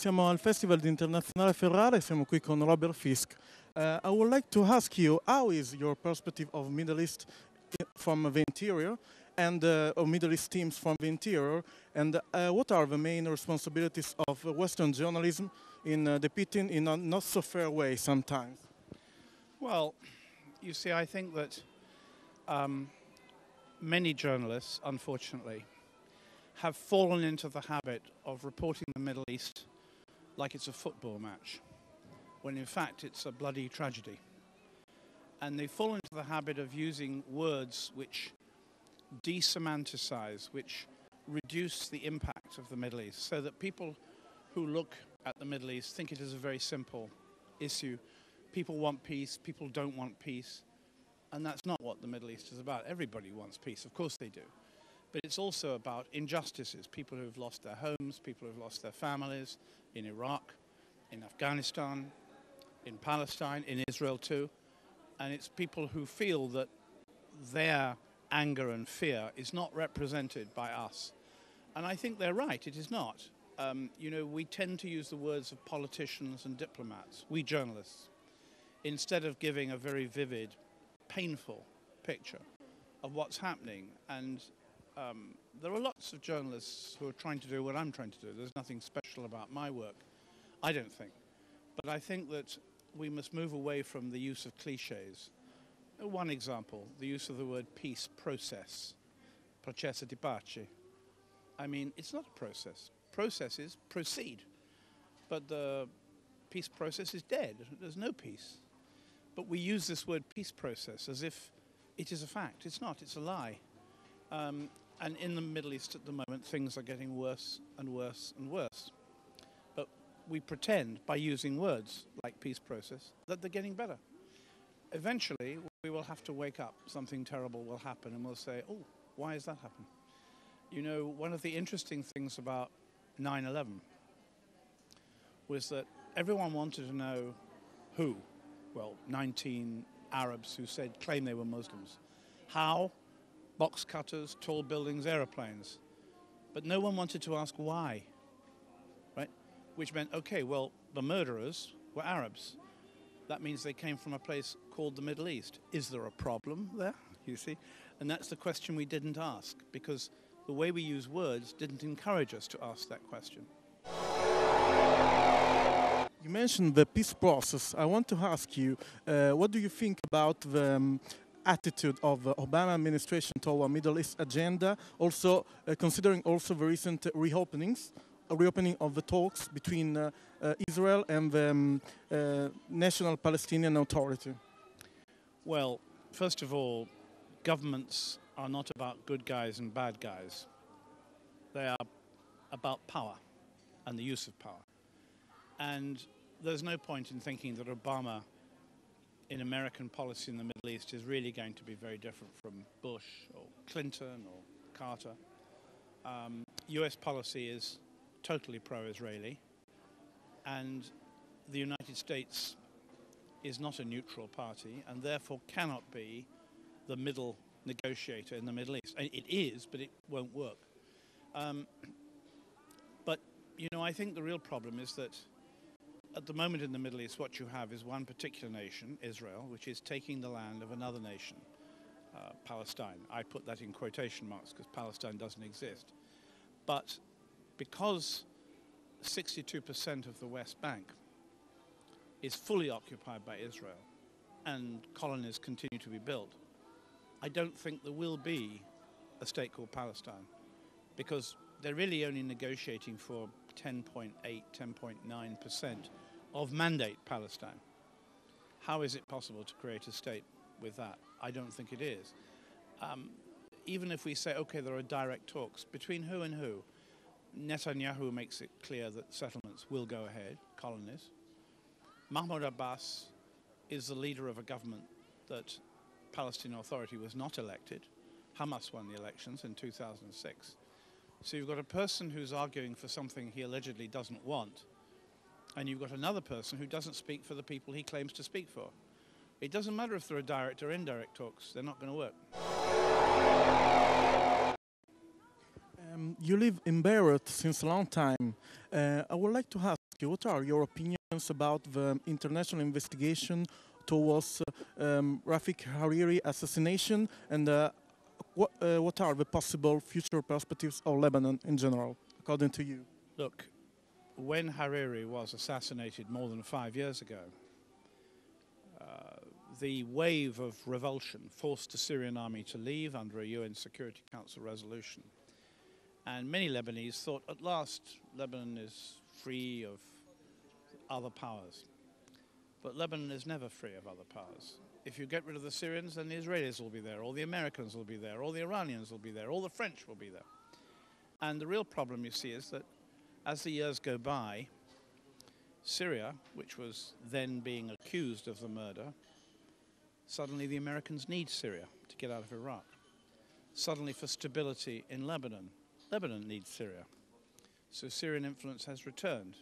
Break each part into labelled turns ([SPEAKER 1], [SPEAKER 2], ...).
[SPEAKER 1] Siamo al Festival di Internazionale Ferrara e siamo qui con Robert Fisk. I would like to ask you, how is your perspective of Middle East from the interior and of Middle East themes from the interior, and what are the main responsibilities of Western journalism in depicting in a not so fair way sometimes?
[SPEAKER 2] Well, you see, I think that many journalists, unfortunately, have fallen into the habit of reporting the Middle East like it's a football match, when in fact it's a bloody tragedy. And they fall into the habit of using words which desemanticize, which reduce the impact of the Middle East, so that people who look at the Middle East think it is a very simple issue. People want peace, people don't want peace, and that's not what the Middle East is about. Everybody wants peace, of course they do. But it's also about injustices, people who have lost their homes, people who have lost their families in Iraq, in Afghanistan, in Palestine, in Israel too. And it's people who feel that their anger and fear is not represented by us. And I think they're right, it is not. You know, we tend to use the words of politicians and diplomats, we journalists, instead of giving a very vivid, painful picture of what's happening. And there are lots of journalists who are trying to do what I'm trying to do. There's nothing special about my work, I don't think. But I think that we must move away from the use of cliches. One example, the use of the word peace process, processo di pace. I mean, it's not a process. Processes proceed, but the peace process is dead. There's no peace. But we use this word peace process as if it is a fact. It's not, it's a lie. And in the Middle East at the moment, things are getting worse and worse and worse. But we pretend, by using words like peace process, that they're getting better. Eventually, we will have to wake up. Something terrible will happen, and we'll say, oh, why has that happened? You know, one of the interesting things about 9/11 was that everyone wanted to know who. Well, 19 Arabs who claimed they were Muslims. How? Box cutters, tall buildings, aeroplanes. But no one wanted to ask why, right? Which meant, okay, well, the murderers were Arabs. That means they came from a place called the Middle East. Is there a problem there, you see? And that's the question we didn't ask, because the way we use words didn't encourage us to ask that question.
[SPEAKER 1] You mentioned the peace process. I want to ask you, what do you think about the attitude of the Obama administration toward Middle East agenda, also considering also the recent reopening of the talks between Israel and the National Palestinian Authority?
[SPEAKER 2] Well, first of all, governments are not about good guys and bad guys. They are about power and the use of power. And there's no point in thinking that Obama in American policy in the Middle East is really going to be very different from Bush or Clinton or Carter. US policy is totally pro-Israeli, and the United States is not a neutral party and therefore cannot be the middle negotiator in the Middle East. It is, but it won't work. But, you know, I think the real problem is that at the moment in the Middle East, what you have is one particular nation, Israel, which is taking the land of another nation, Palestine. I put that in quotation marks because Palestine doesn't exist. But because 62% of the West Bank is fully occupied by Israel and colonies continue to be built, I don't think there will be a state called Palestine, because they're really only negotiating for 10.8, 10.9% of mandate Palestine. How is it possible to create a state with that. I don't think it is. Even if we say, okay, there are direct talks, between who and who? Netanyahu makes it clear that settlements will go ahead, colonies. Mahmoud Abbas is the leader of a government that Palestinian Authority was not elected. Hamas won the elections in 2006. So you've got a person who's arguing for something he allegedly doesn't want, and you've got another person who doesn't speak for the people he claims to speak for. It doesn't matter if there are direct or indirect talks, they're not going to work.
[SPEAKER 1] You live in Beirut since a long time. I would like to ask you, what are your opinions about the international investigation towards Rafik Hariri assassination, and what are the possible future perspectives of Lebanon in general, according to you?
[SPEAKER 2] Look, when Hariri was assassinated more than 5 years ago, the wave of revulsion forced the Syrian army to leave under a UN Security Council resolution. And many Lebanese thought, at last, Lebanon is free of other powers. But Lebanon is never free of other powers. If you get rid of the Syrians, then the Israelis will be there, all the Americans will be there, all the Iranians will be there, all the French will be there. And the real problem, you see, is that as the years go by, Syria, which was then being accused of the murder, suddenly the Americans need Syria to get out of Iraq. Suddenly, for stability in Lebanon, Lebanon needs Syria. So Syrian influence has returned.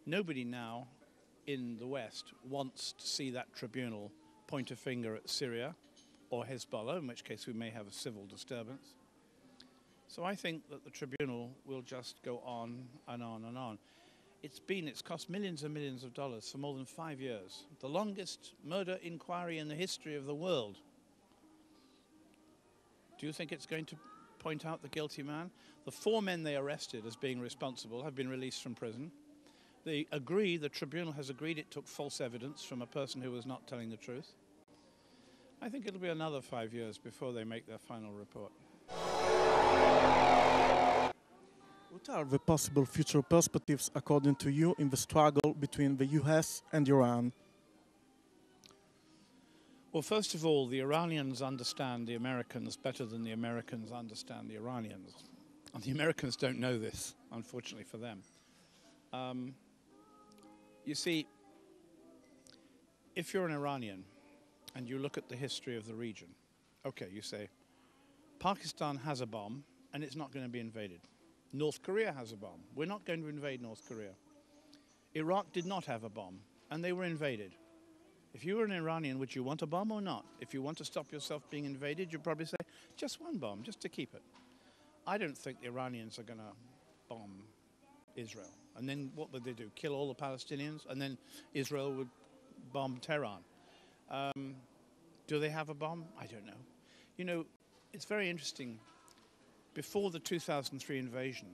[SPEAKER 2] Nobody now in the West wants to see that tribunal point a finger at Syria or Hezbollah, in which case we may have a civil disturbance. So I think that the tribunal will just go on and on and on. It's cost millions and millions of dollars for more than 5 years. The longest murder inquiry in the history of the world. Do you think it's going to point out the guilty man? The 4 men they arrested as being responsible have been released from prison. The tribunal has agreed it took false evidence from a person who was not telling the truth. I think it'll be another 5 years before they make their final report.
[SPEAKER 1] What are the possible future perspectives, according to you, in the struggle between the US and Iran?
[SPEAKER 2] Well, first of all, the Iranians understand the Americans better than the Americans understand the Iranians. And the Americans don't know this, unfortunately for them. You see, if you're an Iranian and you look at the history of the region, okay, you say, Pakistan has a bomb and it's not going to be invaded. North Korea has a bomb. We're not going to invade North Korea. Iraq did not have a bomb and they were invaded. If you were an Iranian, would you want a bomb or not? If you want to stop yourself being invaded, you'd probably say, just one bomb, just to keep it. I don't think the Iranians are going to bomb Israel. And then what would they do? Kill all the Palestinians? And then Israel would bomb Tehran. Do they have a bomb? I don't know. You know, it's very interesting. Before the 2003 invasion,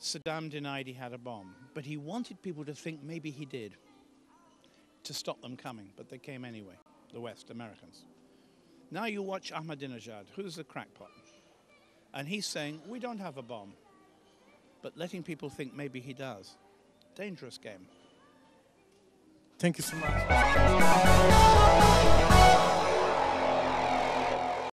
[SPEAKER 2] Saddam denied he had a bomb, but he wanted people to think maybe he did, to stop them coming, but they came anyway, the West, Americans. Now you watch Ahmadinejad, who's a crackpot, and he's saying, we don't have a bomb, but letting people think maybe he does. Dangerous game.
[SPEAKER 1] Thank you so much.